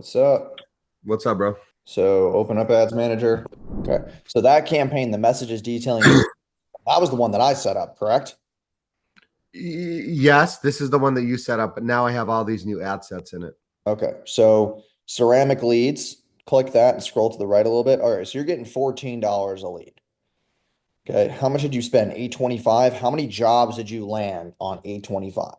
What's up? What's up, bro? So open up Ads Manager. Okay. So that campaign, the messages detailing, that was the one that I set up, correct? Yes, this is the one that you set up, but now I have all these new ad sets in it. Okay. So ceramic leads, click that and scroll to the right a little bit. All right. So you're getting $14 a lead. Okay. How much did you spend? 825. How many jobs did you land on 825?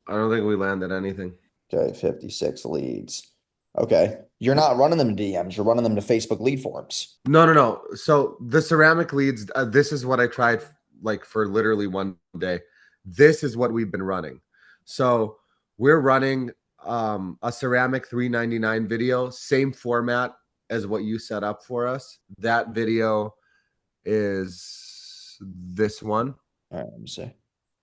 I don't think we landed anything. Okay. 56 leads. Okay. You're not running them to DMs. You're running them to Facebook lead forms. No, no, no. So the ceramic leads, this is what I tried like for literally one day. This is what we've been running. So we're running a ceramic 399 video, same format as what you set up for us. That video is this one. All right. Let me see.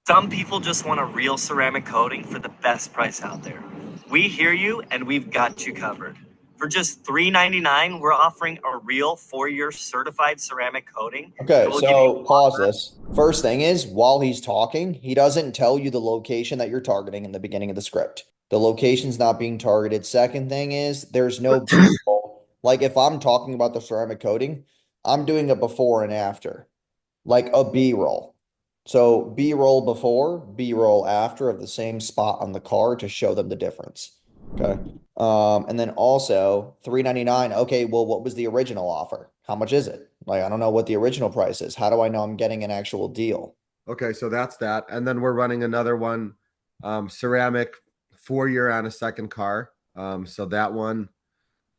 Some people just want a real ceramic coating for the best price out there. We hear you and we've got you covered. For just $3.99, we're offering a real 4-year certified ceramic coating Okay, that will give you so pause this. First thing is, while he's talking, he doesn't tell you the location that you're targeting in the beginning of the script. The location's not being targeted. Second thing is, there's no B-roll. Like if I'm talking about the ceramic coating, I'm doing a before and after, like a B-roll. So B-roll before, B-roll after of the same spot on the car to show them the difference. Okay. And then also 399. Okay, well, what was the original offer? How much is it? Like, I don't know what the original price is. How do I know I'm getting an actual deal? Okay, so that's that. And then we're running another one, ceramic 4-year on a second car. So that one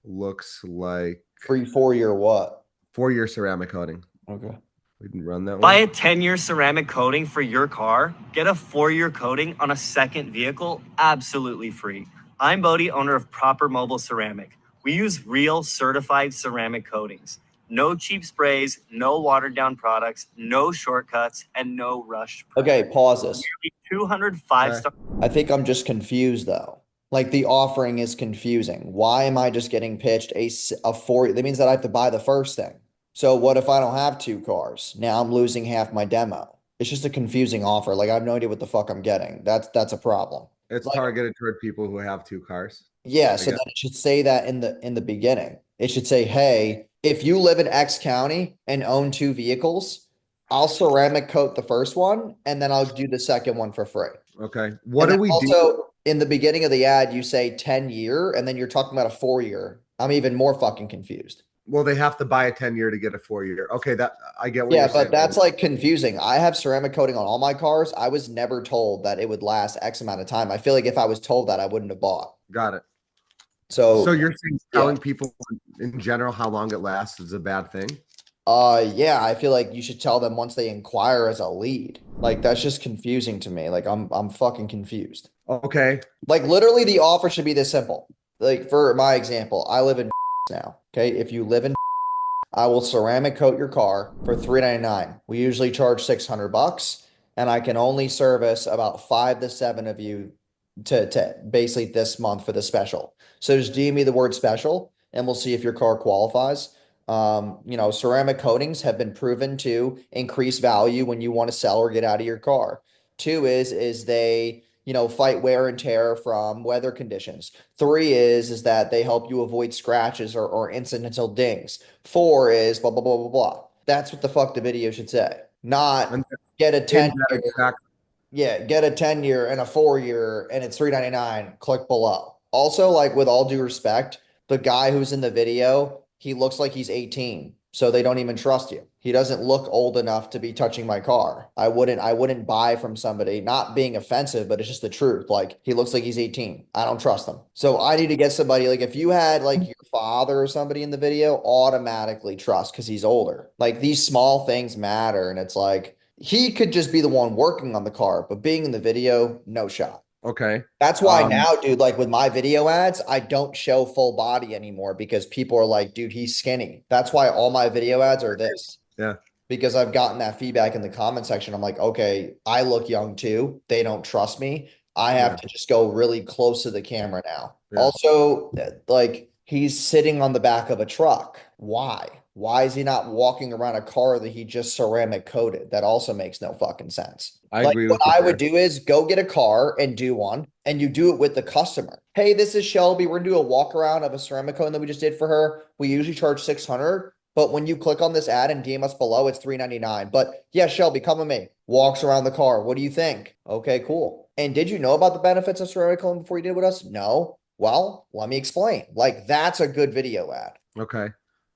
looks like Free 4-year what? 4-year ceramic coating. Okay. We didn't run that buy one. a 10-year ceramic coating for your car, get a 4-year coating on a second vehicle absolutely free. I'm Bodie, owner of Proper Mobile Ceramic. We use real certified ceramic coatings. No cheap sprays, no watered down products, no shortcuts, and no rushed prep. Okay, pause this. Nearly 205 Okay. star. I think I'm just confused though. Like the offering is confusing. Why am I just getting pitched a four? That means that I have to buy the first thing. So what if I don't have two cars? Now I'm losing half my demo. It's just a confusing offer. Like I have no idea what the fuck I'm getting. That's a problem. It's Like targeted toward people who have two cars, yeah, I so guess. then it should say that in the beginning. It should say, "Hey, if you live in X county and own two vehicles, I'll ceramic coat the first one and then I'll do the second one for free." Okay. What And do then we do? also in the beginning of the ad, you say 10-year and then you're talking about a 4-year. I'm even more fucking confused. Well, they have to buy a 10-year to get a 4-year. Okay, that I get what Yeah, you're but saying. that's like confusing. I have ceramic coating on all my cars. I was never told that it would last X amount of time. I feel like if I was told that, I wouldn't have bought. Got it. So So, you're saying yeah. telling people in general how long it lasts is a bad thing? Yeah, I feel like you should tell them once they inquire as a lead. Like that's just confusing to me. Like I'm fucking confused. Okay. Like literally the offer should be this simple. Like for my example, I live in now. Okay. If you live in, I will ceramic coat your car for 399. We usually charge 600 bucks and I can only service about 5 to 7 of you to basically this month for the special. So just DM me the word special and we'll see if your car qualifies. Ceramic coatings have been proven to increase value when you want to sell or get out of your car. Two is they, fight wear and tear from weather conditions. Three is that they help you avoid scratches or incidental dings. Four is blah blah blah blah blah. That's what the fuck the video should say. Not And get a in 10 that year, exact yeah, get a 10-year and a 4-year and it's 399. Click below. Also, like with all due respect, the guy who's in the video, he looks like he's 18. So they don't even trust you. He doesn't look old enough to be touching my car. I wouldn't buy from somebody, not being offensive, but it's just the truth. Like he looks like he's 18. I don't trust him. So I need to get somebody like if you had like your father or somebody in the video, automatically trust because he's older. Like these small things matter. And it's like he could just be the one working on the car, but being in the video, no shot. okay. That's why Um, now, dude, like with my video ads, I don't show full body anymore because people are like, dude, he's skinny. That's why all my video ads are this. yeah, Because I've gotten that feedback in the comment section. I'm like, okay, I look young too. They don't trust me. I have yeah, to just go really close to the camera now. yeah. Also, like he's sitting on the back of a truck. Why? Why is he not walking around a car that he just ceramic coated? That also makes no fucking sense. I Like agree what with you I would there. do is go get a car and do one, and you do it with the customer. Hey, this is Shelby. We're gonna do a walk around of a ceramic cone that we just did for her. We usually charge 600, but when you click on this ad and DM us below, it's 399. But yeah, Shelby, come with me. Walks around the car. What do you think? Okay, cool. And did you know about the benefits of ceramic cone before you did with us? No. Well, let me explain. Like that's a good video ad. Okay.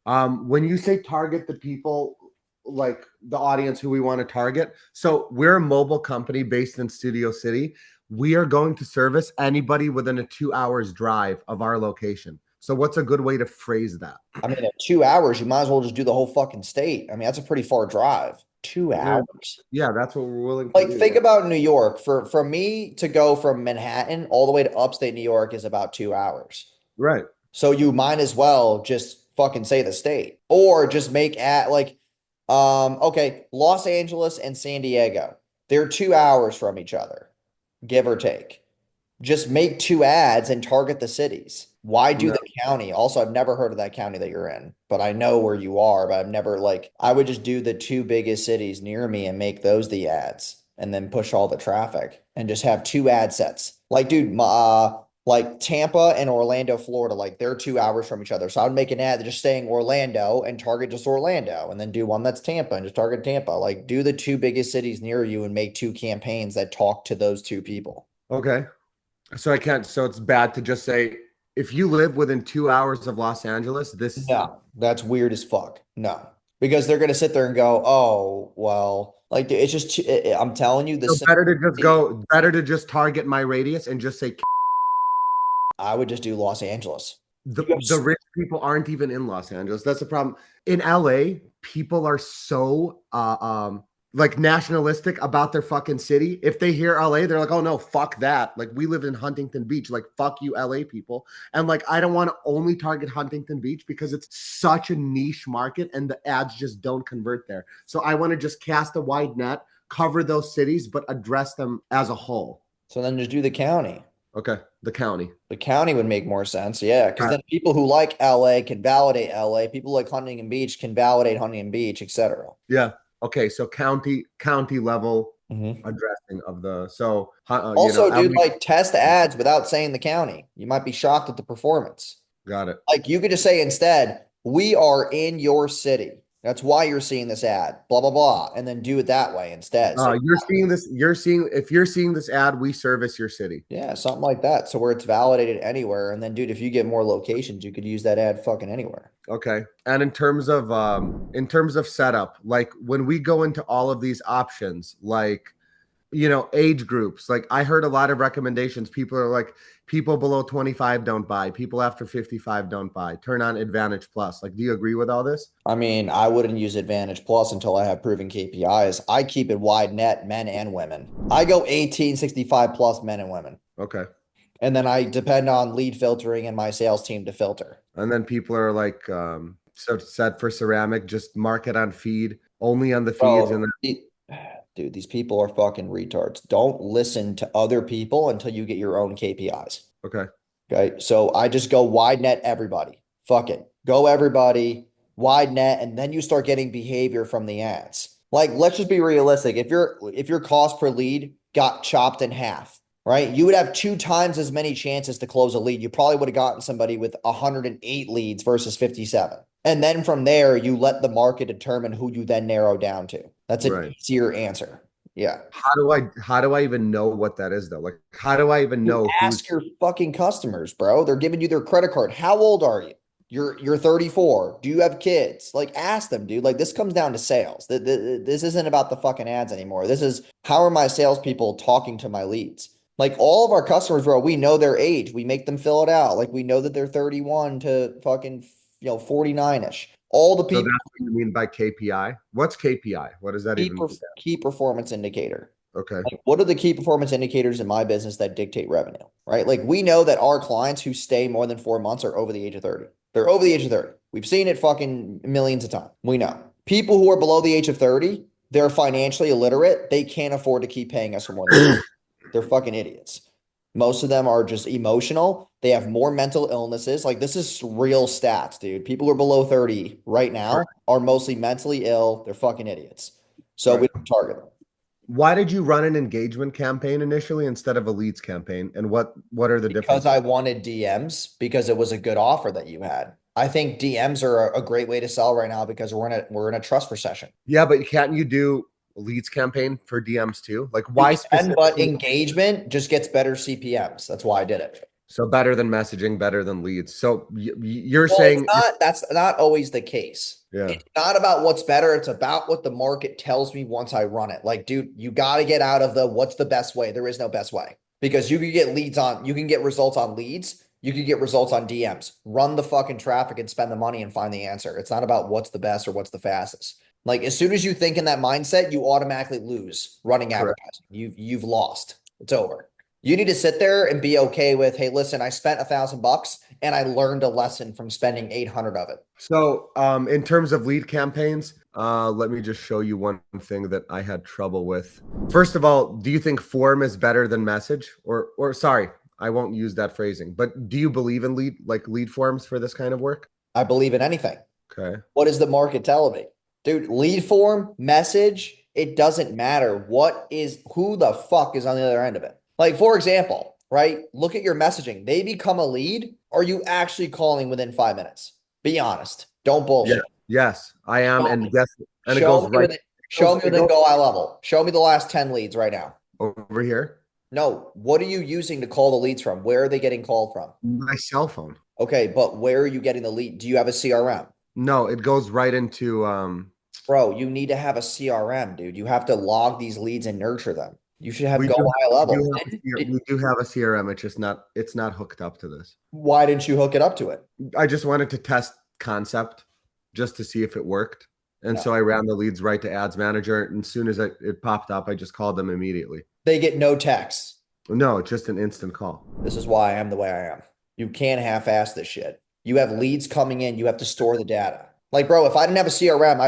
When you say target the people, like the audience who we want to target, so we're a mobile company based in Studio City. We are going to service anybody within a 2 hours drive of our location. So what's a good way to phrase that? I mean, at 2 hours, you might as well just do the whole fucking state. I mean, that's a pretty far drive. 2 hours. Yeah, that's what we're willing to Like, do. think Yeah. about New York. For me to go from Manhattan all the way to upstate New York is about 2 hours. Right. So you might as well just fucking say the state. Or just make at like okay, Los Angeles and San Diego. They're 2 hours from each other, give or take. Just make two ads and target the cities. Why do No. the county? Also, I've never heard of that county that you're in, but I know where you are, but I've never like I would just do the two biggest cities near me and make those the ads and then push all the traffic and just have two ad sets. Like, dude, like Tampa and Orlando, Florida, like they're 2 hours from each other. So I would make an ad just saying Orlando and target just Orlando and then do one that's Tampa and just target Tampa. Like do the two biggest cities near you and make two campaigns that talk to those two people. Okay. So I can't. So it's bad to just say if you live within 2 hours of Los Angeles, this. No, that's weird as fuck. No, because they're gonna sit there and go, "Oh, well, like dude, it's just." I'm telling you, So better to just target my radius and just say I would just do Los Angeles. the rich people aren't even in Los Angeles. That's the problem. In LA, people are so like nationalistic about their fucking city. If they hear LA, they're like, "Oh no, fuck that." Like we live in Huntington Beach. Like fuck you LA people. And like I don't want to only target Huntington Beach because it's such a niche market and the ads just don't convert there. So I want to just cast a wide net, cover those cities but address them as a whole. So then just do the county. Okay, the county. The county would make more sense, yeah, because then people who like LA can validate LA. People who like Huntington Beach can validate Huntington Beach, etc. Yeah. Okay. So county level Mhm. addressing of the so Also, dude, like test ads without saying the county. You might be shocked at the performance. got it. Like you could just say instead, we are in your city. That's why you're seeing this ad, blah, blah, blah. And then do it that way instead. So You're seeing this. If you're seeing this ad, we service your city. yeah, something like that. So where it's validated anywhere. And then, dude, if you get more locations, you could use that ad fucking anywhere. Okay. And in terms of setup, like when we go into all of these options, like age groups, like I heard a lot of recommendations. People are like, people below 25 don't buy, people after 55 don't buy, turn on Advantage Plus. Like, do you agree with all this? I mean, I wouldn't use Advantage Plus until I have proven KPIs. I keep it wide net, men and women. I go 18, 65 plus men and women. Okay. And then I depend on lead filtering and my sales team to filter. And then people are like, so set for ceramic, just mark it on feed, only on the feeds. And then Dude, these people are fucking retards. Don't listen to other people until you get your own KPIs. okay. Okay. So I just go wide net everybody. Fuck it. Go everybody, wide net, and then you start getting behavior from the ads. Like, let's just be realistic. If your cost per lead got chopped in half, right? You would have 2 times as many chances to close a lead. You probably would have gotten somebody with 108 leads versus 57. And then from there, you let the market determine who you then narrow down to. That's an easier answer. Yeah. How do I even know what that is though? Like, how do I even know Ask your fucking customers, bro. They're giving you their credit card. How old are you? You're 34. Do you have kids? Like, ask them, dude. Like, this comes down to sales. This isn't about the fucking ads anymore. This is how are my salespeople talking to my leads? Like all of our customers, bro, we know their age. We make them fill it out. Like we know that they're 31 to fucking 49-ish. All the So people that's what you mean by KPI? What's KPI? What does that key, even per, mean? key performance indicator. Okay. Like, what are the key performance indicators in my business that dictate revenue, right? Like we know that our clients who stay more than 4 months are over the age of 30. They're over the age of 30. We've seen it fucking millions of times. We know. People who are below the age of 30, they're financially illiterate. They can't afford to keep paying us for more than they're fucking idiots. Most of them are just emotional. They have more mental illnesses. Like this is real stats, dude. People who are below 30 right Right. now are mostly mentally ill. They're fucking idiots. So we Right. don't target them. Why did you run an engagement campaign initially instead of a leads campaign? And what are the Because I differences? wanted DMs because it was a good offer that you had. I think DMs are a great way to sell right now because we're in a trust recession. Yeah, but can't you do a leads campaign for DMs too? Like You why can, but specifically? engagement just gets better CPMs. That's why I did it. So better than messaging, better than leads. So you're Well, it's saying, not, that's not always the case. yeah, It's not about what's better. It's about what the market tells me once I run it. Like, dude, you got to get out of the what's the best way. There is no best way because you can get results on leads. You can get results on DMs. Run the fucking traffic and spend the money and find the answer. It's not about what's the best or what's the fastest. Like, as soon as you think in that mindset, you automatically lose running correct. advertising. You've lost. It's over. You need to sit there and be okay with, hey, listen, I spent $1,000 and I learned a lesson from spending 800 of it. So in terms of lead campaigns, let me just show you one thing that I had trouble with. First of all, do you think form is better than message? Or sorry, I won't use that phrasing, but do you believe in lead forms for this kind of work? I believe in anything. Okay. What is the market telling me? Dude, lead form, message, it doesn't matter. Who the fuck is on the other end of it? Like, for example, right? Look at your messaging. They become a lead. Are you actually calling within 5 minutes? Be honest. Don't Yeah. bullshit. Yes, I am. Show And me. guess and it Show goes me right. within, show me It within goes go high level. Show me the last 10 leads right now. over here. No, what are you using to call the leads from? Where are they getting called from? My cell phone. Okay, but where are you getting the lead? Do you have a CRM? No, it goes right into Bro, you need to have a CRM, dude. You have to log these leads and nurture them. You should have we go do high we do level. have a we do have a CRM. It's not hooked up to this. Why didn't you hook it up to it? I just wanted to test concept just to see if it worked. And No. so I ran the leads right to ads manager. And as soon as it popped up, I just called them immediately. They get no text. No, just an instant call. This is why I am the way I am. You can't half-ass this shit. You have leads coming in, you have to store the data. Like, bro, if I didn't have a CRM,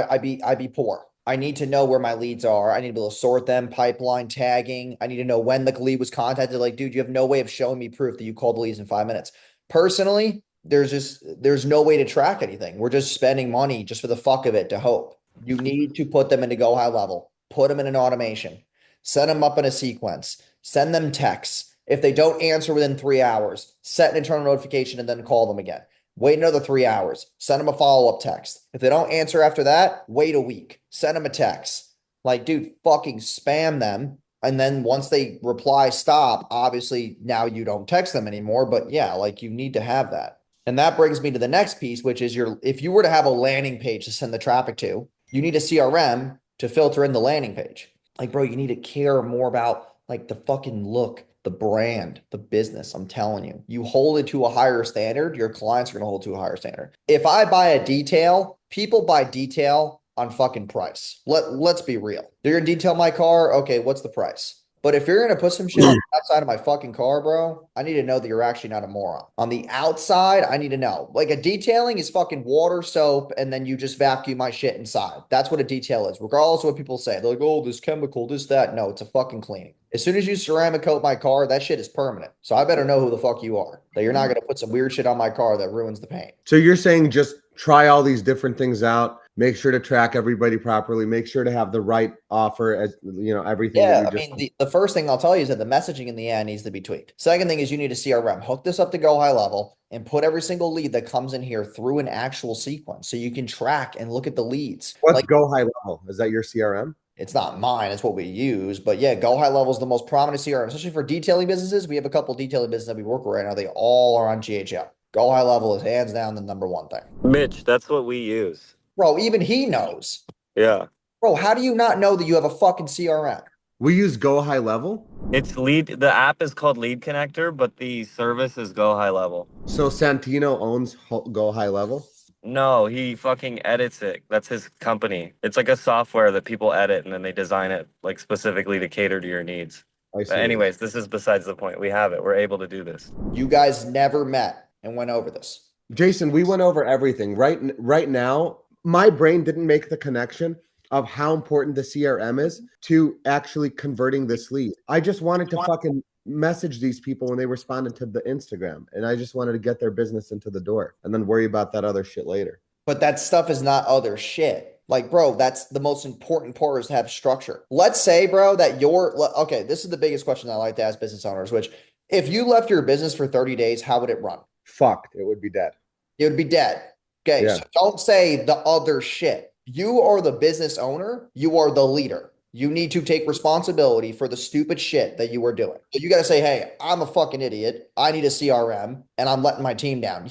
I'd be poor. I need to know where my leads are. I need to be able to sort them, pipeline tagging. I need to know when the lead was contacted. Like, dude, you have no way of showing me proof that you called the leads in 5 minutes. Personally, there's no way to track anything. We're just spending money just for the fuck of it to hope. You need to put them into go high level, put them in an automation, set them up in a sequence, send them texts. If they don't answer within 3 hours, set an internal notification and then call them again. Wait another 3 hours, send them a follow-up text. If they don't answer after that, wait a week, send them a text. Like, dude, fucking spam them. And then once they reply, stop, obviously now you don't text them anymore. But yeah, like you need to have that. And that brings me to the next piece, which is if you were to have a landing page to send the traffic to, you need a CRM to filter in the landing page. Like, bro, you need to care more about like the fucking look, the brand, the business. I'm telling you, you hold it to a higher standard, your clients are going to hold to a higher standard. If I buy a detail, people buy detail on fucking price. Let's be real. They're going to detail my car. Okay, what's the price? But if you're going to put some shit on the outside of my fucking car, bro, I need to know that you're actually not a moron. On the outside, I need to know. Like a detailing is fucking water, soap, and then you just vacuum my shit inside. That's what a detail is, regardless of what people say. They're like, oh, this chemical, this, that. No, it's a fucking cleaning. As soon as you ceramic coat my car, that shit is permanent. So I better know who the fuck you are. That you're not going to put some weird shit on my car that ruins the paint. So you're saying just try all these different things out, make sure to track everybody properly, make sure to have the right offer as everything that Yeah, you I just mean, the first thing I'll tell you is that the messaging in the end needs to be tweaked. Second thing is you need a CRM. Hook this up to go high level and put every single lead that comes in here through an actual sequence so you can track and look at the leads. What's Like go high level? Is that your CRM? it's not mine, it's what we use. But yeah, go high level is the most prominent CRM, especially for detailing businesses. We have a couple detailing businesses that we work with right now. They all are on GHL. Go high level is hands down the number one thing. Mitch, that's what we use. Bro, even he knows. Yeah. Bro, how do you not know that you have a fucking CRM? We use go high level. It's the app is called Lead Connector, but the service is Go High Level. So Santino owns go high level. No, he fucking edits it. That's his company. It's like a software that people edit and then they design it like specifically to cater to your needs. I But see. anyways, this is besides the point. We have it. We're able to do this. You guys never met and went over this. Jason, we went over everything. Right now, my brain didn't make the connection of how important the CRM is to actually converting this lead. I just wanted to fucking message these people when they responded to the Instagram. And I just wanted to get their business into the door and then worry about that other shit later. But that stuff is not other shit. Like, bro, that's the most important part is to have structure. Let's say, bro, that okay, this is the biggest question I like to ask business owners, which if you left your business for 30 days, how would it run? Fucked. It would be dead. It would be dead. Okay, Yeah. so don't say the other shit. You are the business owner. You are the leader. You need to take responsibility for the stupid shit that you are doing. So you got to say, hey, I'm a fucking idiot. I need a CRM and I'm letting my team down.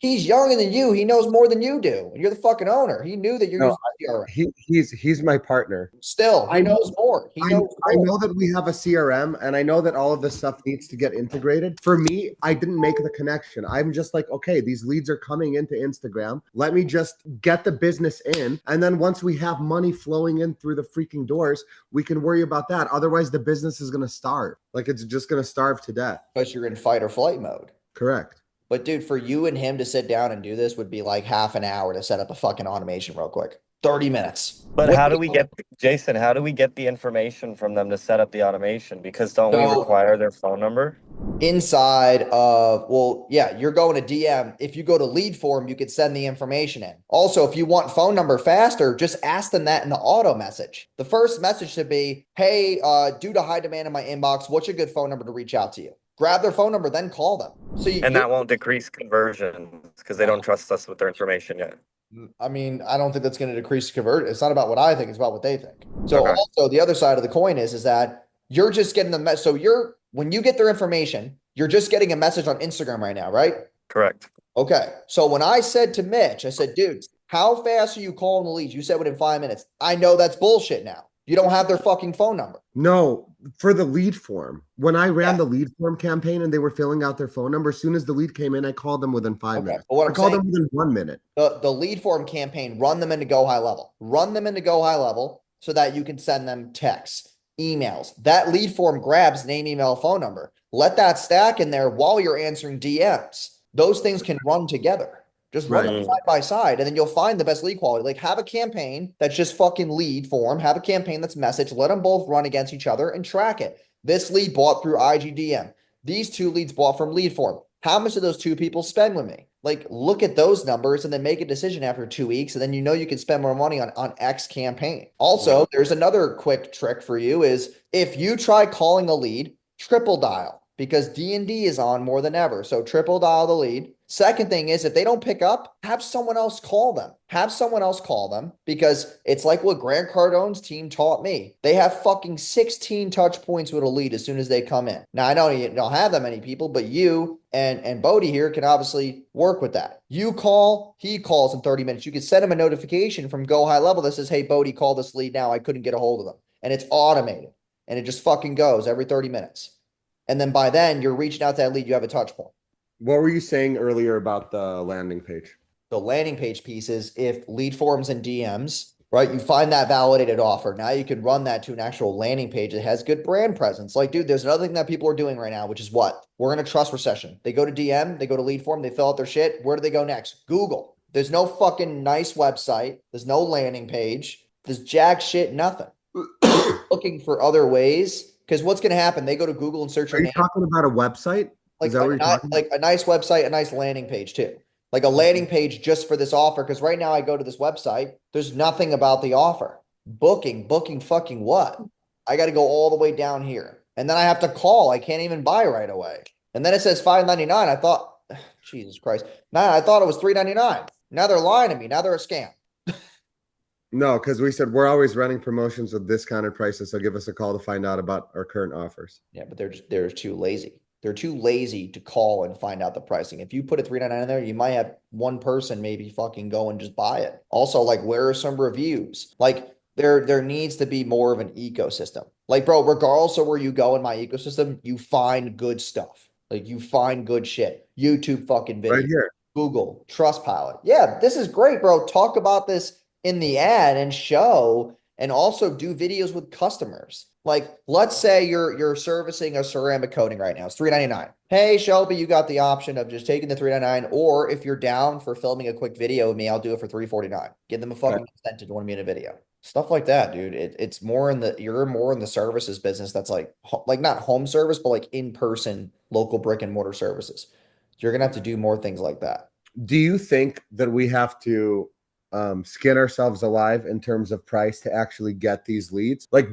He's younger than you. He knows more than you do. And you're the fucking owner. He knew that you're No, using CRM. he's my partner. Still, he I knows more. He knows I more. know that we have a CRM and I know that all of this stuff needs to get integrated. For me, I didn't make the connection. I'm just like, okay, these leads are coming into Instagram. Let me just get the business in. And then once we have money flowing in through the freaking doors, we can worry about that. Otherwise, the business is going to starve. Like it's just going to starve to death. Because you're in fight or flight mode. Correct. But dude, for you and him to sit down and do this would be like half an hour to set up a fucking automation real quick. 30 minutes. But how do we get, Jason, how do we get the information from them to set up the automation? Because don't we require their phone number? Inside of, well, yeah, you're going to DM. If you go to lead form, you could send the information in. Also, if you want phone number faster, just ask them that in the auto message. The first message should be, hey, due to high demand in my inbox, what's a good phone number to reach out to you? Grab their phone number, then call them. And that won't decrease conversions because they don't trust us with their information yet. I mean, I don't think that's going to decrease convert. It's not about what I think, it's about what they think. So also the other side of the coin is that you're just getting the message. So when you get their information, you're just getting a message on Instagram right now, right? Correct. Okay. So when I said to Mitch, I said, dude, how fast are you calling the leads? You said within 5 minutes. I know that's bullshit now. You don't have their fucking phone number. No, for the lead form. When I ran the lead form campaign and they were filling out their phone number, as soon as the lead came in, I called them within 5 minutes. I called them within 1 minute. The lead form campaign, run them into Go High Level. Run them into Go High Level so that you can send them texts, emails. That lead form grabs name, email, phone number. Let that stack in there while you're answering DMs. Those things can run together. Just run them side by side, and then you'll find the best lead quality. Like have a campaign that's just fucking lead form. Have a campaign that's message. Let them both run against each other and track it. This lead bought through IGDM. These two leads bought from lead form. How much do those two people spend with me? Like look at those numbers and then make a decision after 2 weeks, and then you know you can spend more money on X campaign. Also, there's another quick trick for you is if you try calling a lead, triple dial. Because D&D is on more than ever. So triple dial the lead. Second thing is if they don't pick up, have someone else call them. Have someone else call them because it's like what Grant Cardone's team taught me. They have fucking 16 touch points with a lead as soon as they come in. Now, I know you don't have that many people, but you and Bodie here can obviously work with that. You call, he calls in 30 minutes. You can send him a notification from Go High Level that says, hey, Bodie, call this lead now. I couldn't get a hold of them. And it's automated. And it just fucking goes every 30 minutes. And then by then, you're reaching out to that lead. You have a touch point. What were you saying earlier about the landing page? The landing page piece is if lead forms and DMs, right? You find that validated offer. Now you can run that to an actual landing page that has good brand presence. Like, dude, there's another thing that people are doing right now, which is what? We're in a trust recession. They go to DM, they go to lead form, they fill out their shit. Where do they go next? Google. There's no fucking nice website. There's no landing page. There's jack shit, nothing. Looking for other ways. Because what's going to happen? They go to Google and search your name. Are you talking about a website? Like a nice website, a nice landing page too. Like a landing page just for this offer. Because right now I go to this website. There's nothing about the offer. Booking fucking what? I got to go all the way down here. And then I have to call. I can't even buy right away. And then it says $5.99. I thought, Jesus Christ. Nah, I thought it was $3.99. Now they're lying to me. Now they're a scam. No, because we said we're always running promotions with discounted prices. So give us a call to find out about our current offers. Yeah, but they're too lazy. They're too lazy to call and find out the pricing. If you put a $3.99 in there, you might have one person maybe fucking go and just buy it. Also, like, where are some reviews? Like, there needs to be more of an ecosystem. Like, bro, regardless of where you go in my ecosystem, you find good stuff. Like, you find good shit. YouTube fucking video. Right here. Google, Trustpilot. Yeah, this is great, bro. Talk about this in the ad and show, and also do videos with customers. Like, let's say you're servicing a ceramic coating right now. It's $3.99. Hey, Shelby, you got the option of just taking the $3.99, or if you're down for filming a quick video with me, I'll do it for $3.49. Give them a fucking incentive to want to be in a video. Stuff like that, dude. It's more in the you're more in the services business that's like not home service, but like in person local brick and mortar services. You're gonna have to do more things like that. Do you think that we have to skin ourselves alive in terms of price to actually get these leads? Like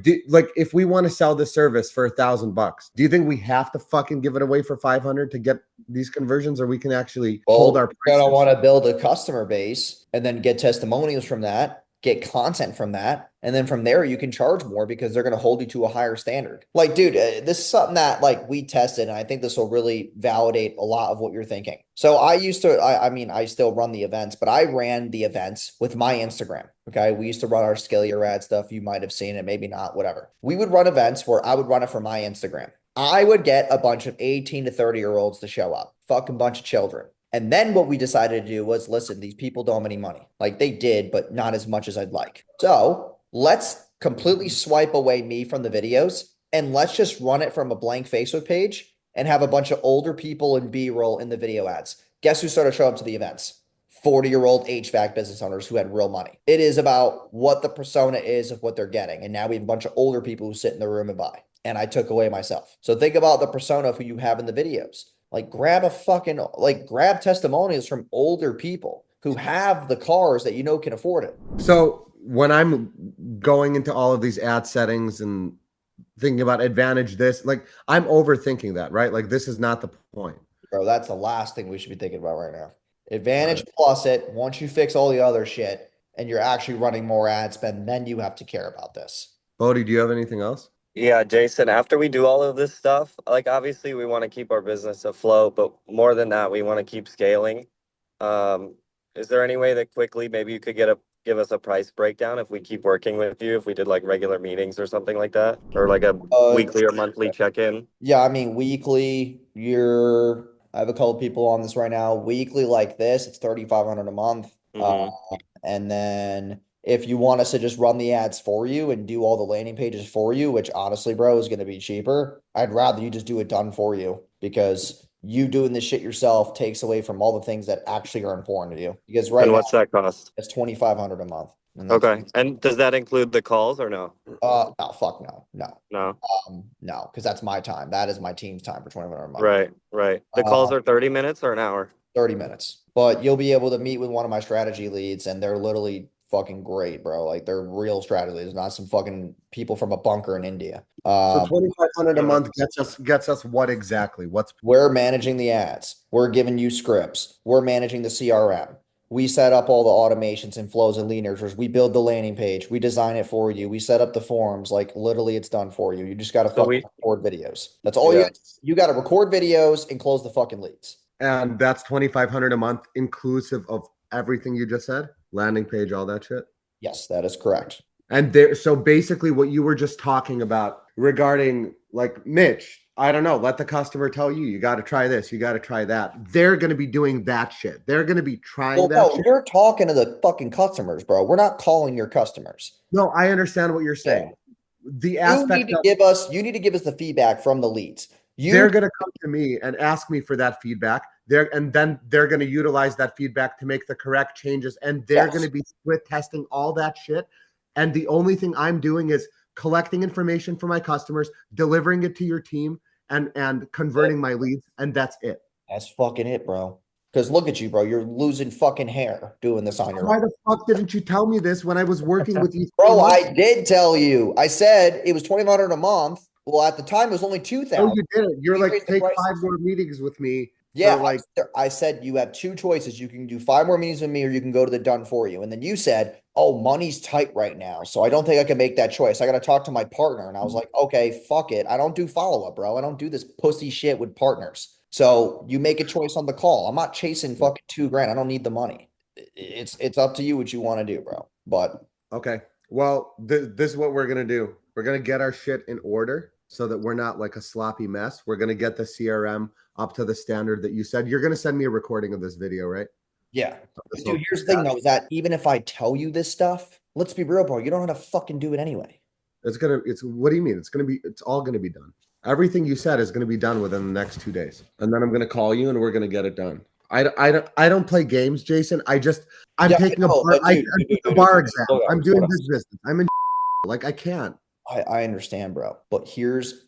if we want to sell this service for $1,000, do you think we have to fucking give it away for 500 to get these conversions, or we can actually hold Well, our you're gonna prices? want to build a customer base and then get testimonials from that, get content from that, and then from there you can charge more because they're gonna hold you to a higher standard. Like, dude, this is something that like we tested, and I think this will really validate a lot of what you're thinking. So I used to, I mean, I still run the events, but I ran the events with my Instagram. Okay, we used to run our Scale Your Ad stuff. You might have seen it, maybe not, whatever. We would run events where I would run it for my Instagram. I would get a bunch of 18 to 30-year-olds to show up, fucking bunch of children. And then what we decided to do was listen, these people don't have any money. Like they did, but not as much as I'd like. So let's completely swipe away me from the videos and let's just run it from a blank Facebook page and have a bunch of older people in B-roll in the video ads. Guess who started showing up to the events? 40-year-old HVAC business owners who had real money. It is about what the persona is of what they're getting. And now we have a bunch of older people who sit in the room and buy. And I took away myself. So think about the persona of who you have in the videos. Like grab testimonials from older people who have the cars that you know can afford it. So when I'm going into all of these ad settings and thinking about advantage this, like I'm overthinking that, right? Like this is not the point. Bro, that's the last thing we should be thinking about right now. All Advantage right. plus it. Once you fix all the other shit and you're actually running more ad spend, then you have to care about this. Bodie, do you have anything else? Yeah, Jason, after we do all of this stuff, like obviously we want to keep our business afloat, but more than that, we want to keep scaling. Um, is there any way that quickly maybe you could give us a price breakdown if we keep working with you, if we did like regular meetings or something like that, or like a Uh, weekly or monthly check-in? yeah, I mean, weekly, I have a couple people on this right now. Weekly like this, it's 3,500 a month. Mm-hmm. And then if you want us to just run the ads for you and do all the landing pages for you, which honestly, bro, is going to be cheaper, I'd rather you just do it done for you because you doing this shit yourself takes away from all the things that actually are important to you. Because right And now what's that cost? it's 2,500 a month. And that's Okay. And does that include the calls or no? no, fuck no. No. No. No, because that's my time. That is my team's time for 2,500 a month. Right, right. The calls Uh, are 30 minutes or an hour? 30 minutes. But you'll be able to meet with one of my strategy leads, and they're literally fucking great, bro. Like they're real strategy leads, not some fucking people from a bunker in India. So 2,500 a Yeah. month gets us what exactly? What's We're managing the ads. We're giving you scripts. We're managing the CRM. We set up all the automations and flows and lead nurtures. We build the landing page. We design it for you. We set up the forms. Like literally, it's done for you. You just got to So fucking record videos. That's all yeah. you got to record videos and close the fucking leads. and that's 2,500 a month inclusive of everything you just said, landing page, all that shit. Yes, that is correct. And there, so basically, what you were just talking about regarding like Mitch, I don't know, let the customer tell you, you got to try this, you got to try that. They're going to be doing that shit. They're going to be trying Well, that no, shit. you're talking to the fucking customers, bro. We're not calling your customers. No, I understand what you're Yeah. saying. The You aspect need to of you need to give us the feedback from the leads. they're going to come to me and ask me for that feedback. And then they're going to utilize that feedback to make the correct changes. And they're Yes. going to be split testing all that shit. And the only thing I'm doing is collecting information from my customers, delivering it to your team, and converting my leads. And that's it. That's fucking it, bro. Because look at you, bro. You're losing fucking hair doing this on your Why own. the fuck didn't you tell me this when I was working with you? Bro, I did tell you. I said it was 2,500 a month. Well, at the time it was only Oh, 2,000. you didn't. You're We like, raised the take price. 5 more meetings with me. Yeah, For like, I said you have two choices. You can do 5 more meetings with me, or you can go to the done for you. And then you said, "Oh, money's tight right now, so I don't think I can make that choice. I got to talk to my partner." And I was like, "Okay, fuck it. I don't do follow up, bro. I don't do this pussy shit with partners. So you make a choice on the call. I'm not chasing fucking 2 grand. I don't need the money. It's up to you what you want to do, bro. But okay, well, this is what we're gonna do. We're gonna get our shit in order so that we're not like a sloppy mess. We're gonna get the CRM up to the standard that you said. You're gonna send me a recording of this video, right? yeah, This dude. whole Here's the thing, though, is that even if I tell you this stuff, let's be real, bro. You don't know how to fucking do it anyway. it's what do you mean? It's all gonna be done. Everything you said is gonna be done within the next 2 days. And then I'm gonna call you and we're gonna get it done. I don't play games, Jason. I'm Yeah, I taking a know, bar. but I dude, dude, dude, took a dude, dude, bar dude, exam. slow down, I'm slow doing down. this business. I'm in like I can't. I understand, bro. But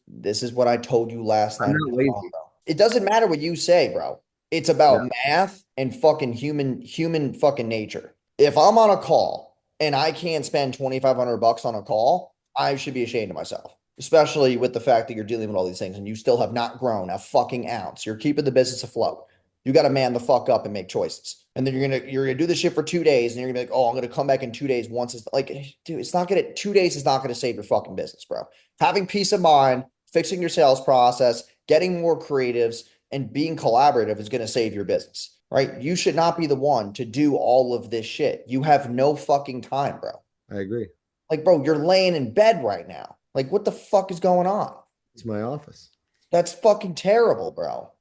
this is what I told you last I'm night on not the phone, lazy. bro. It doesn't matter what you say, bro. It's Yeah, about math and fucking human fucking nature. If I'm on a call and I can't spend 2,500 bucks on a call, I should be ashamed of myself. Especially with the fact that you're dealing with all these things and you still have not grown a fucking ounce. You're keeping the business afloat. You got to man the fuck up and make choices. And then you're gonna do this shit for 2 days, and you're gonna be like, oh, I'm gonna come back in 2 days once. It's like, dude, it's not gonna 2 days is not gonna save your fucking business, bro. Having peace of mind, fixing your sales process, getting more creatives, and being collaborative is gonna save your business, right? You should not be the one to do all of this shit. You have no fucking time, bro. I agree. Like, bro, you're laying in bed right now. Like, what the fuck is going on? It's my office. That's fucking terrible, bro.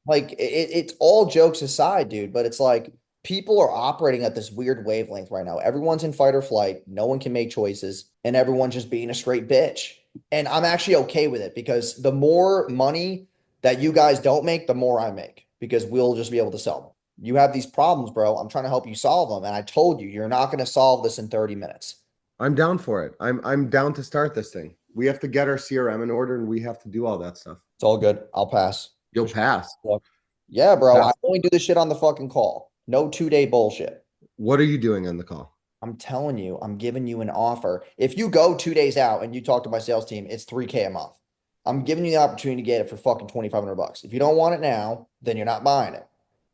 Like it's all jokes aside, dude, but it's like people are operating at this weird wavelength right now. Everyone's in fight or flight, no one can make choices, and everyone's just being a straight bitch. And I'm actually okay with it because the more money that you guys don't make, the more I make because we'll just be able to sell them. You have these problems, bro. I'm trying to help you solve them. And I told you, you're not going to solve this in 30 minutes. I'm down for it. I'm down to start this thing. We have to get our CRM in order and we have to do all that stuff. It's all good. I'll pass. You'll pass. Yeah, bro. I Pass. only do this shit on the fucking call. No 2 day bullshit. What are you doing on the call? I'm telling you, I'm giving you an offer. If you go 2 days out and you talk to my sales team, it's 3K a month. I'm giving you the opportunity to get it for fucking 2,500 bucks. If you don't want it now, then you're not buying it.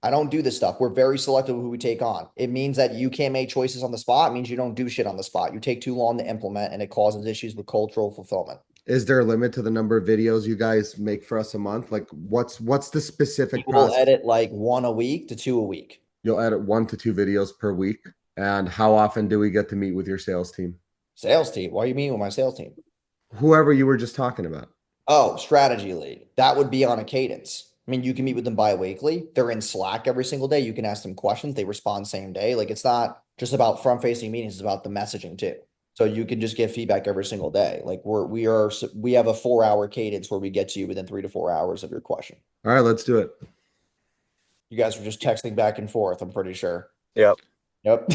I don't do this stuff. We're very selective with who we take on. It means that you can't make choices on the spot. It means you don't do shit on the spot. You take too long to implement and it causes issues with cultural fulfillment. Is there a limit to the number of videos you guys make for us a month? Like what's the specific We'll process? edit like 1 a week to 2 a week. You'll edit 1 to 2 videos per week. And how often do we get to meet with your sales team? Sales team. What do you mean with my sales team? Whoever you were just talking about. Oh, strategy lead. That would be on a cadence. I mean, you can meet with them bi-weekly. They're in Slack every single day. You can ask them questions. They respond same day. Like it's not just about front-facing meetings, it's about the messaging too. So you can just get feedback every single day. Like we have a 4 hour cadence where we get to you within 3 to 4 hours of your question. All right, let's do it. You guys were just texting back and forth, I'm pretty sure. Yep. Yep.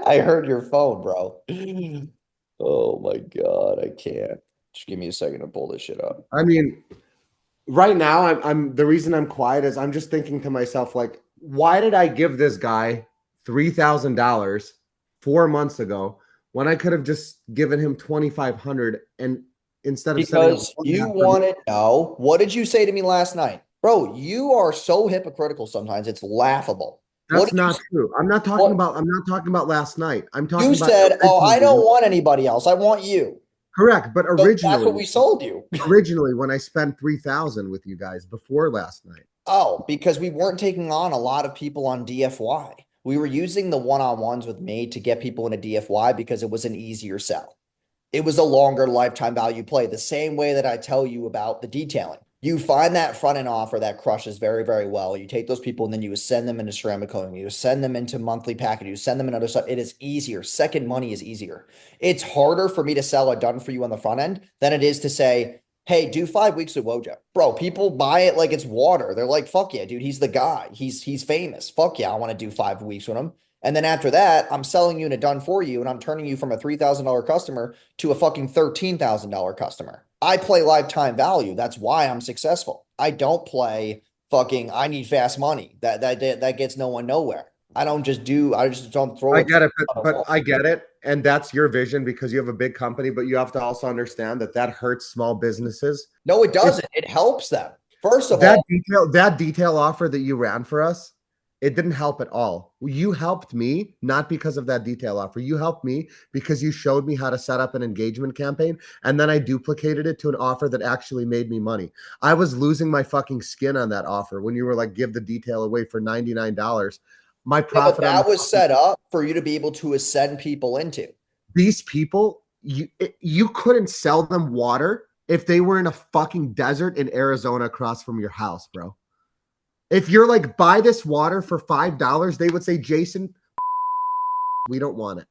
I heard your phone, bro. Oh my God, I can't. Just give me a second to pull this shit up. I mean, right now I'm the reason I'm quiet is I'm just thinking to myself, like, why did I give this guy $3,000 4 months ago when I could have just given him 2,500 and instead of setting up Because you want to know, what did you say to me last night? Bro, you are so hypocritical sometimes. It's laughable. That's not true. I'm not talking about last night. I'm talking You about said, oh, I don't originally. want anybody else. I want you. Correct, but So that's what originally, we sold you. when I spent 3,000 with you guys before last night. Oh, because we weren't taking on a lot of people on DFY. We were using the one-on-ones with me to get people into DFY because it was an easier sell. It was a longer lifetime value play, the same way that I tell you about the detailing. You find that front end offer that crushes very, very well. You take those people and then you send them into ceramic coating. You send them into monthly package. You send them in other stuff. It is easier. Second money is easier. It's harder for me to sell a done for you on the front end than it is to say, hey, do 5 weeks with Wojo. Bro, people buy it like it's water. They're like, fuck yeah, dude, he's the guy. He's famous. Fuck yeah, I want to do 5 weeks with him. And then after that, I'm selling you in a done for you and I'm turning you from a $3,000 customer to a fucking $13,000 customer. I play lifetime value. That's why I'm successful. I don't play fucking I need fast money. That gets no one nowhere. I just don't throw I it. get it, but I get it. And that's your vision because you have a big company, but you have to also understand that hurts small businesses. No, it doesn't. It helps them. First of That all, detail offer that you ran for us, it didn't help at all. You helped me not because of that detail offer. You helped me because you showed me how to set up an engagement campaign, and then I duplicated it to an offer that actually made me money. I was losing my fucking skin on that offer when you were like, give the detail away for $99. My yeah, but profit on that was set up for you to be able to ascend people into. these people, you couldn't sell them water if they were in a fucking desert in Arizona across from your house, bro. If you're like, buy this water for $5, they would say, Jason, we don't want it.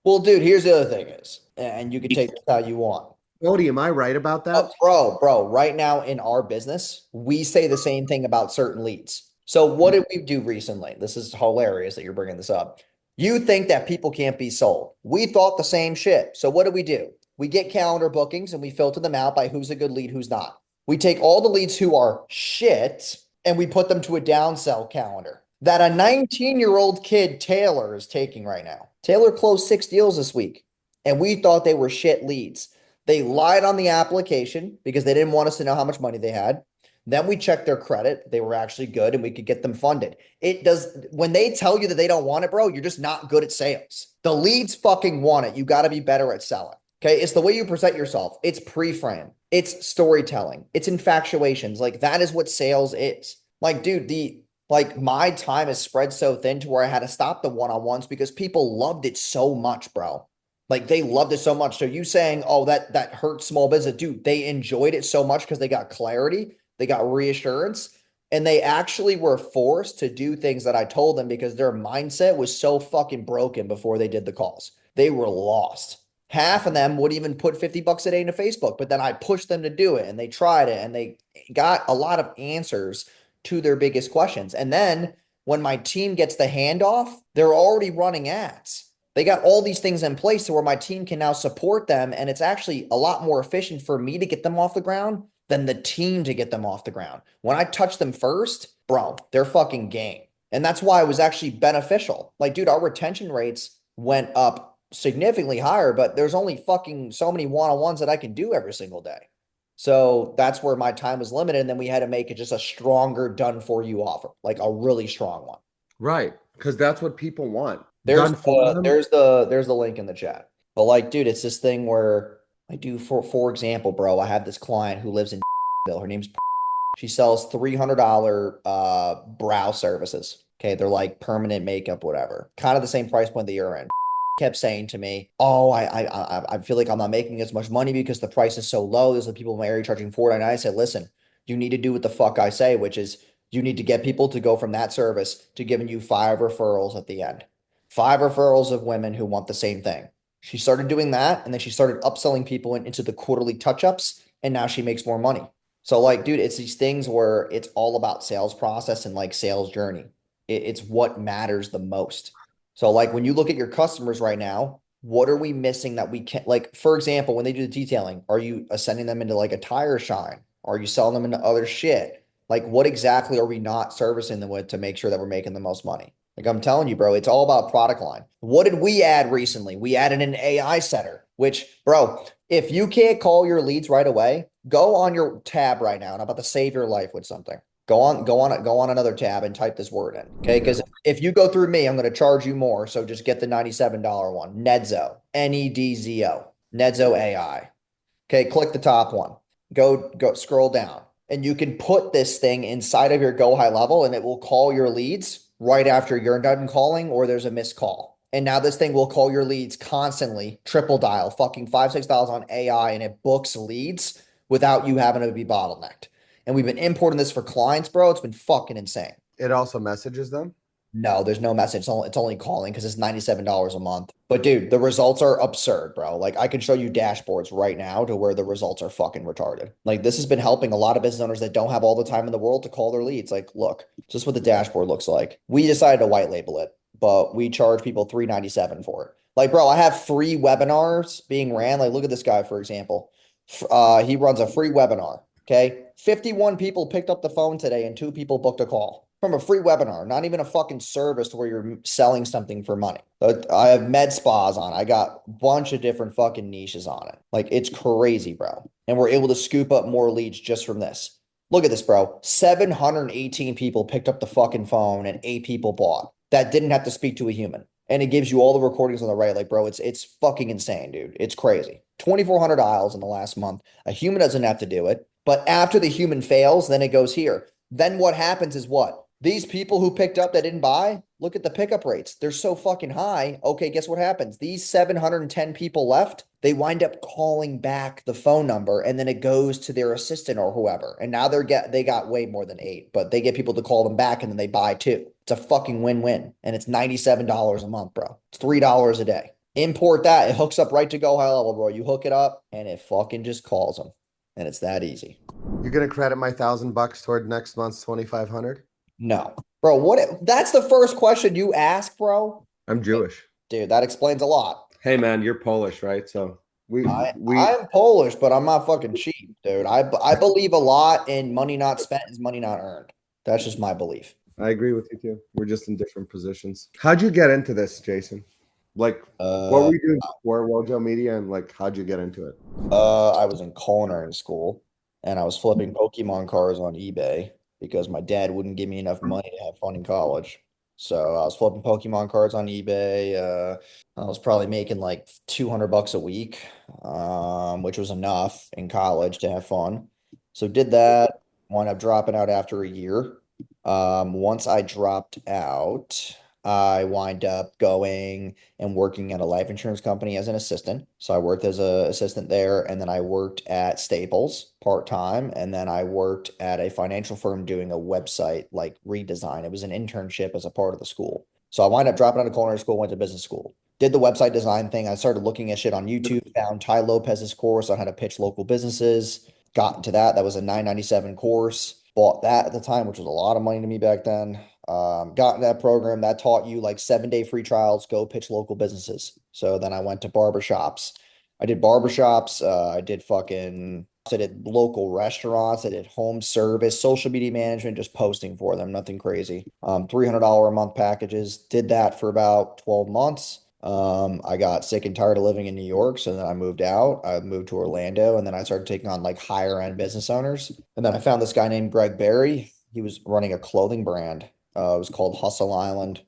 Well, dude, here's the other thing is, and you can take this how you want. Cody, am I right about Oh, that? bro, right now in our business, we say the same thing about certain leads. So what did we do recently? This is hilarious that you're bringing this up. You think that people can't be sold. We thought the same shit. So what do? We get calendar bookings and we filter them out by who's a good lead, who's not. We take all the leads who are shit and we put them to a downsell calendar that a 19-year-old kid, Taylor, is taking right now. Taylor closed 6 deals this week and we thought they were shit leads. They lied on the application because they didn't want us to know how much money they had. Then we checked their credit. They were actually good and we could get them funded. It does, when they tell you that they don't want it, bro, you're just not good at sales. The leads fucking want it. You got to be better at selling. Okay. It's the way you present yourself. It's pre-frame. It's storytelling. It's infatuations. Like that is what sales is. Like, dude, my time is spread so thin to where I had to stop the one-on-ones because people loved it so much, bro. Like they loved it so much. So you saying, oh, that hurt small business, dude, they enjoyed it so much because they got clarity, they got reassurance, and they actually were forced to do things that I told them because their mindset was so fucking broken before they did the calls. They were lost. Half of them would even put 50 bucks a day into Facebook, but then I pushed them to do it and they tried it and they got a lot of answers to their biggest questions. And then when my team gets the handoff, they're already running ads. They got all these things in place to where my team can now support them. And it's actually a lot more efficient for me to get them off the ground than the team to get them off the ground. When I touch them first, bro, they're fucking game. And that's why it was actually beneficial. Like, dude, our retention rates went up significantly higher, but there's only fucking so many one-on-ones that I can do every single day. So that's where my time was limited. And then we had to make it just a stronger done for you offer, like a really strong one. Right. Because that's what people want. There's Done for them. there's the link in the chat. But like, dude, it's this thing where I do for example, bro, I have this client who lives in Bill. Her name's she sells $300 brow services. Okay, they're like permanent makeup, whatever. Kind of the same price point that you're in. Kept saying to me, "Oh, I feel like I'm not making as much money because the price is so low. There's the people in my area charging $4.99." I said, "Listen, you need to do what the fuck I say, which is you need to get people to go from that service to giving you 5 referrals at the end. 5 referrals of women who want the same thing." She started doing that, and then she started upselling people into the quarterly touch-ups, and now she makes more money. So like, dude, it's these things where it's all about sales process and like sales journey. It's what matters the most. So like when you look at your customers right now, what are we missing that we can't like, for example, when they do the detailing, are you sending them into like a tire shine? Are you selling them into other shit? Like what exactly are we not servicing them with to make sure that we're making the most money? Like I'm telling you, bro, it's all about product line. What did we add recently? We added an AI setter, which, bro, if you can't call your leads right away, go on your tab right now and I'm about to save your life with something. Go on another tab and type this word in. Okay. Yeah. Because if you go through me, I'm going to charge you more. So just get the $97 one. Nedzo, Nedzo, Nedzo AI. Okay. Click the top one. Go scroll down and you can put this thing inside of your go high level and it will call your leads right after you're done calling or there's a missed call. And now this thing will call your leads constantly, triple dial, fucking 5, 6 dials on AI, and it books leads without you having to be bottlenecked. And we've been importing this for clients, bro. It's been fucking insane. It also messages them. No, there's no message. It's only calling because it's $97 a month. But dude, the results are absurd, bro. Like I can show you dashboards right now to where the results are fucking retarded. Like this has been helping a lot of business owners that don't have all the time in the world to call their leads. Like, look, just what the dashboard looks like. We decided to white label it, but we charge people $397 for it. Like, bro, I have free webinars being ran. Like, look at this guy, for example. He runs a free webinar. Okay. 51 people picked up the phone today and 2 people booked a call from a free webinar, not even a fucking service to where you're selling something for money. But I have med spas on. I got a bunch of different fucking niches on it. Like it's crazy, bro. And we're able to scoop up more leads just from this. Look at this, bro. 718 people picked up the fucking phone and 8 people bought. That didn't have to speak to a human. And it gives you all the recordings on the right. Like, bro, it's fucking insane, dude. It's crazy. 2,400 dials in the last month. A human doesn't have to do it. But after the human fails, then it goes here. Then what happens is what? These people who picked up that didn't buy, look at the pickup rates. They're so fucking high. Okay, guess what happens? These 710 people left, they wind up calling back the phone number and then it goes to their assistant or whoever. And now they got way more than 8, but they get people to call them back and then they buy too. It's a fucking win-win. And it's $97 a month, bro. It's $3 a day. Import that. It hooks up right to Go High Level, bro. You hook it up and it fucking just calls them. And it's that easy. You're gonna credit my $1,000 toward next month's 2,500. No. Bro, that's the first question you ask, bro. I'm Jewish. Dude, that explains a lot. Hey man, you're Polish, right? So we I'm Polish, but I'm not fucking cheap, dude. I believe a lot in money not spent is money not earned. That's just my belief. I agree with you too. We're just in different positions. How'd you get into this, Jason? Like, what Uh, were you doing before Wojo Media, and like, how'd you get into it? I was in culinary school and I was flipping Pokemon cards on eBay because my dad wouldn't give me enough money to have fun in college. So I was flipping Pokemon cards on eBay. I was probably making like $200 a week, which was enough in college to have fun. So did that, wound up dropping out after a year. Once I dropped out, I wind up going and working at a life insurance company as an assistant. So I worked as an assistant there, and then I worked at Staples part-time, and then I worked at a financial firm doing a website like redesign. It was an internship as a part of the school. So I wind up dropping out of culinary school, went to business school. Did the website design thing. I started looking at shit on YouTube, found Ty Lopez's course on how to pitch local businesses, got into that. That was a 997 course. Bought that at the time, which was a lot of money to me back then. Got in that program that taught you like 7 day free trials, go pitch local businesses. So then I went to barbershops. I did barbershops. I did local restaurants. I did home service, social media management, just posting for them, nothing crazy. $300 a month packages. Did that for about 12 months. I got sick and tired of living in New York, so then I moved out. I moved to Orlando, and then I started taking on like higher end business owners. And then I found this guy named Greg Barry. He was running a clothing brand. It was called Hustle Island,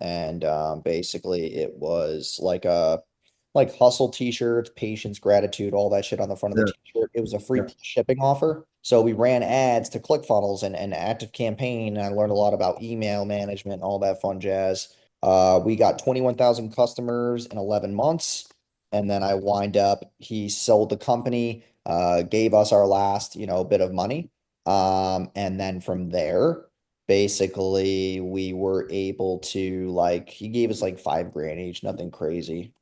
and basically it was like hustle t-shirts, patience, gratitude, all that shit on the front of the Yeah, t-shirt. It was a free yeah. shipping offer. So we ran ads to ClickFunnels and Active Campaign, and I learned a lot about email management, all that fun jazz. We got 21,000 customers in 11 months. And then he sold the company, gave us our last, bit of money. And then from there, basically we were able to like, he gave us like 5 grand each, nothing crazy.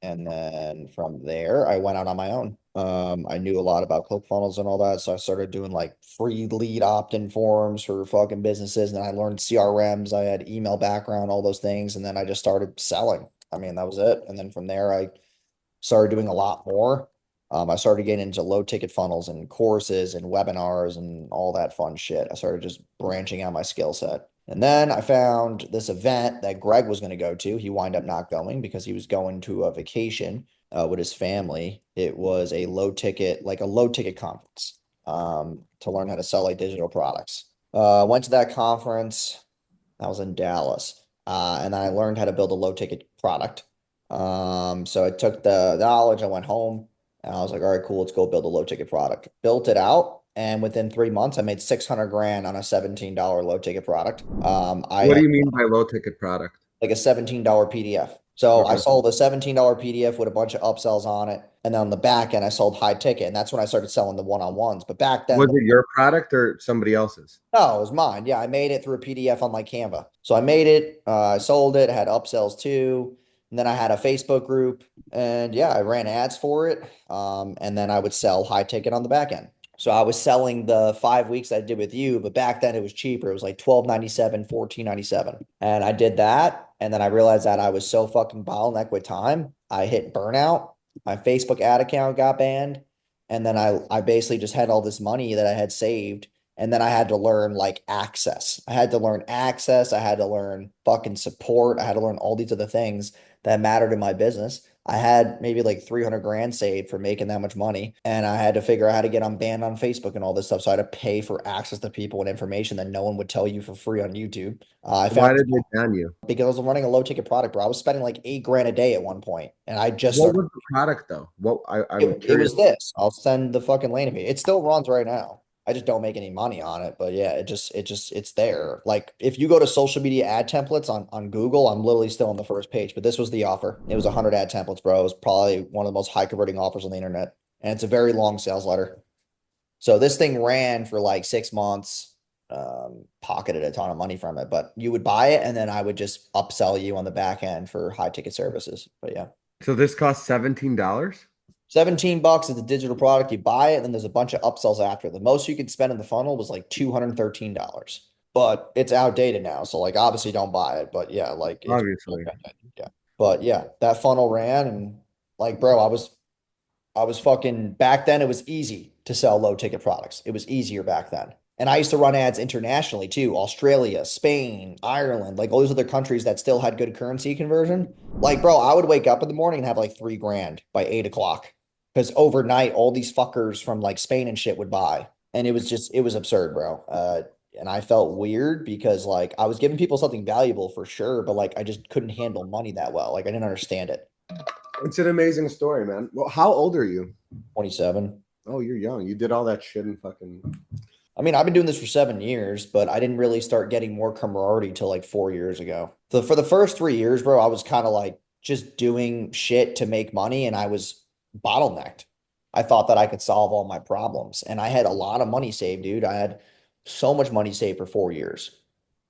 And then from there, I went out on my own. I knew a lot about ClickFunnels and all that, so I started doing like free lead opt-in forms for fucking businesses. And then I learned CRMs. I had email background, all those things, and then I just started selling. I mean, that was it. And then from there, I started doing a lot more. I started getting into low ticket funnels and courses and webinars and all that fun shit. I started just branching out my skill set. And then I found this event that Greg was going to go to. He wound up not going because he was going to a vacation with his family. It was like a low ticket conference to learn how to sell like digital products. Went to that conference. I was in Dallas. And then I learned how to build a low ticket product. So I took the knowledge, I went home, and I was like, all right, cool, let's go build a low ticket product. Built it out, and within 3 months, I made 600 grand on a $17 low ticket product. What do you mean by low ticket product? Like a $17 PDF. So I Okay. sold a $17 PDF with a bunch of upsells on it. And then on the back end, I sold high ticket. And that's when I started selling the one-on-ones. But back then, Was it your product or somebody else's? no, it was mine. Yeah, I made it through a PDF on my Canva. So I made it, I sold it, I had upsells too. And then I had a Facebook group and yeah, I ran ads for it. And then I would sell high ticket on the back end. So I was selling the 5 weeks I did with you, but back then it was cheaper. It was like 12.97, 14.97. And I did that. And then I realized that I was so fucking bottleneck with time. I hit burnout. My Facebook ad account got banned. And then I basically just had all this money that I had saved, and then I had to learn like access. I had to learn access. I had to learn fucking support. I had to learn all these other things that mattered in my business. I had maybe like 300 grand saved for making that much money. And I had to figure out how to get unbanned on Facebook and all this stuff. So I had to pay for access to people and information that no one would tell you for free on YouTube. I Why found did they ban you? because I was running a low ticket product, bro. I was spending like 8 grand a day at one point, and I just What started. was the product though? I'm It curious. was this. I'll send the fucking landing page. It still runs right now. I just don't make any money on it. But yeah, it's there. Like if you go to social media ad templates on Google, I'm literally still on the first page. But this was the offer. It was 100 ad templates, bro. It was probably one of the most high converting offers on the internet. And it's a very long sales letter. So this thing ran for like 6 months. pocketed a ton of money from it, but you would buy it and then I would just upsell you on the back end for high ticket services. But yeah, So this costs $17? 17 bucks is the digital product. You buy it, and then there's a bunch of upsells after. The most you could spend in the funnel was like $213, but it's outdated now. So like obviously don't buy it, but yeah, like it's Obviously. yeah. But yeah, that funnel ran and like bro, I was fucking back then it was easy to sell low ticket products. It was easier back then. And I used to run ads internationally too, Australia, Spain, Ireland, like all those other countries that still had good currency conversion. Like, bro, I would wake up in the morning and have like 3 grand by 8 o'clock. Because overnight, all these fuckers from like Spain and shit would buy. And it was absurd, bro. And I felt weird because like I was giving people something valuable for sure, but like I just couldn't handle money that well. Like I didn't understand it. It's an amazing story, man. Well, how old are you? 27. Oh, you're young. You did all that shit in fucking. I mean, I've been doing this for 7 years, but I didn't really start getting more camaraderie till like 4 years ago. So for the first 3 years, bro, I was kind of like just doing shit to make money and I was bottlenecked. I thought that I could solve all my problems and I had a lot of money saved, dude. I had so much money saved for 4 years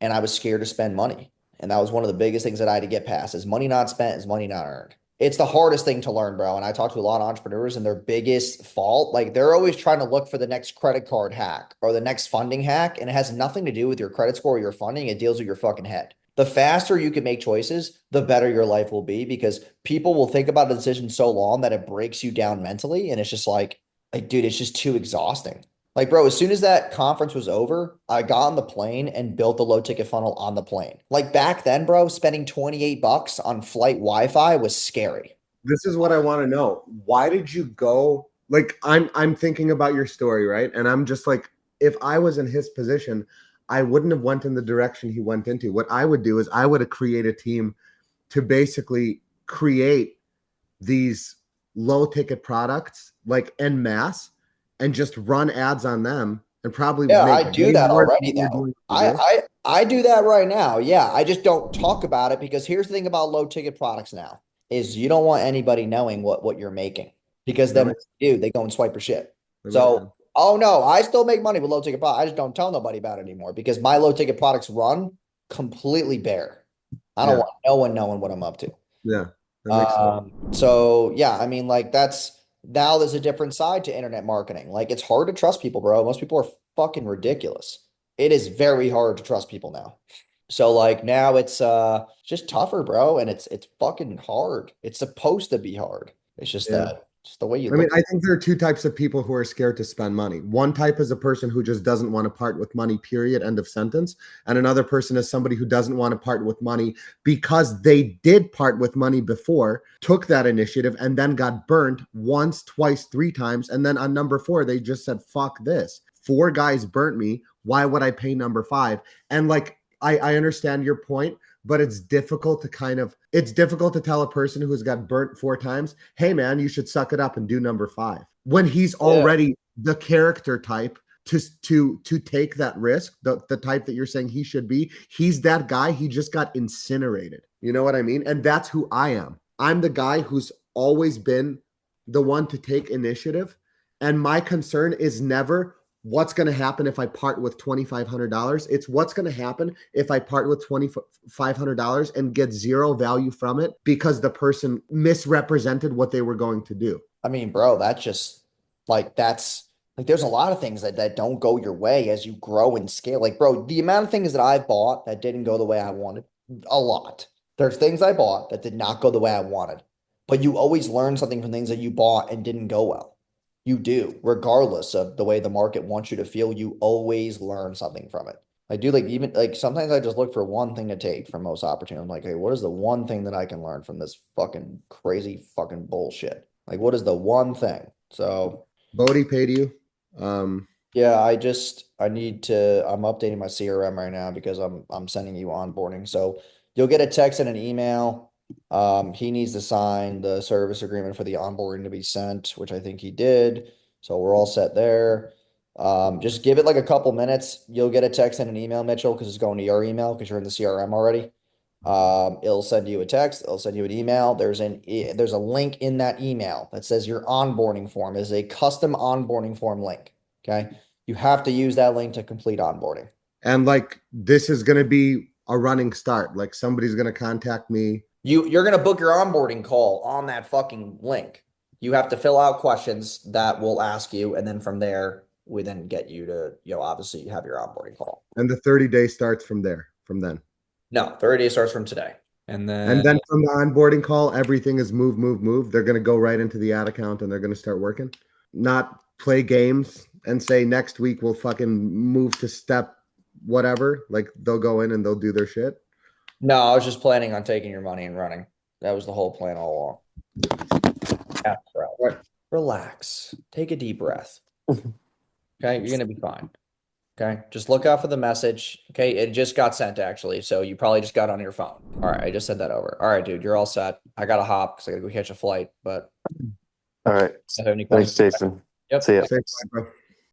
and I was scared to spend money. And that was one of the biggest things that I had to get past is money not spent is money not earned. It's the hardest thing to learn, bro. And I talk to a lot of entrepreneurs and their biggest fault, like they're always trying to look for the next credit card hack or the next funding hack. And it has nothing to do with your credit score or your funding. It deals with your fucking head. The faster you can make choices, the better your life will be because people will think about a decision so long that it breaks you down mentally. And it's just like, dude, it's just too exhausting. Like, bro, as soon as that conference was over, I got on the plane and built the low ticket funnel on the plane. Like back then, bro, spending 28 bucks on flight Wi-Fi was scary. This is what I want to know. Why did you go? Like, I'm thinking about your story, right? And I'm just like, if I was in his position, I wouldn't have went in the direction he went into. What I would do is I would have created a team to basically create these low ticket products like en masse and just run ads on them and probably Yeah, make I do way that more than already what you're though. doing for I this. I I do that right now. Yeah, I just don't talk about it because here's the thing about low ticket products now is you don't want anybody knowing what you're making because That then what makes they do, they go and swipe your shit. that makes sense. So, oh no, I still make money with low ticket products. I just don't tell nobody about it anymore because my low ticket products run completely bare. I don't Yeah, want no one knowing what I'm up to. yeah, that makes sense. So yeah, I mean, like that's now there's a different side to internet marketing. Like it's hard to trust people, bro. Most people are fucking ridiculous. It is very hard to trust people now. So like now it's just tougher, bro, and it's fucking hard. It's supposed to be hard. It's just Yeah. that just the way you I mean, look. I think there are two types of people who are scared to spend money. One type is a person who just doesn't want to part with money, period, end of sentence. And another person is somebody who doesn't want to part with money because they did part with money before, took that initiative, and then got burnt once, twice, 3 times. And then on number 4, they just said, fuck this. 4 guys burnt me. Why would I pay number 5? And like, I understand your point, but it's difficult to tell a person who's got burnt 4 times, hey man, you should suck it up and do number 5 when he's Yeah. already the character type to take that risk, the type that you're saying he should be. He's that guy. He just got incinerated. You know what I mean? And that's who I am. I'm the guy who's always been the one to take initiative. And my concern is never what's going to happen if I part with $2,500. It's what's going to happen if I part with $2,500 and get zero value from it because the person misrepresented what they were going to do. I mean, bro, that's just that's like there's a lot of things that don't go your way as you grow and scale. Like, bro, the amount of things that I've bought that didn't go the way I wanted, a lot. There's things I bought that did not go the way I wanted. But you always learn something from things that you bought and didn't go well. You do, regardless of the way the market wants you to feel, you always learn something from it. I do like even like sometimes I just look for one thing to take from most opportunity. I'm like, hey, what is the one thing that I can learn from this fucking crazy fucking bullshit? Like, what is the one thing? So, Bodie paid you. Um, yeah, I need to I'm updating my CRM right now because I'm sending you onboarding. So you'll get a text and an email. He needs to sign the service agreement for the onboarding to be sent, which I think he did. So we're all set there. Just give it like a couple minutes. You'll get a text and an email, Mitchell, because it's going to your email because you're in the CRM already. It'll send you a text, it'll send you an email. There's a link in that email that says your onboarding form is a custom onboarding form link. Okay. You have to use that link to complete onboarding. And like, this is going to be a running start. Like, somebody's going to contact me. You're going to book your onboarding call on that fucking link. You have to fill out questions that we'll ask you. And then from there, we then get you to, obviously have your onboarding call. And the 30-day starts from there, from then. No, 30 days starts from today. And then from the onboarding call, everything is move. They're going to go right into the ad account and they're going to start working. Not play games and say next week we'll fucking move to step whatever. Like, they'll go in and they'll do their shit. No, I was just planning on taking your money and running. That was the whole plan all along. Yeah, bro. Right. Relax. Take a deep breath. Okay, you're gonna be fine. Okay, just look out for the message. Okay, it just got sent actually, so you probably just got on your phone. All right, I just sent that over. All right, dude, you're all set. I gotta hop because I gotta go catch a flight. But All right. if you have any Thanks, questions, Jason. yep. See ya. Thanks, bro.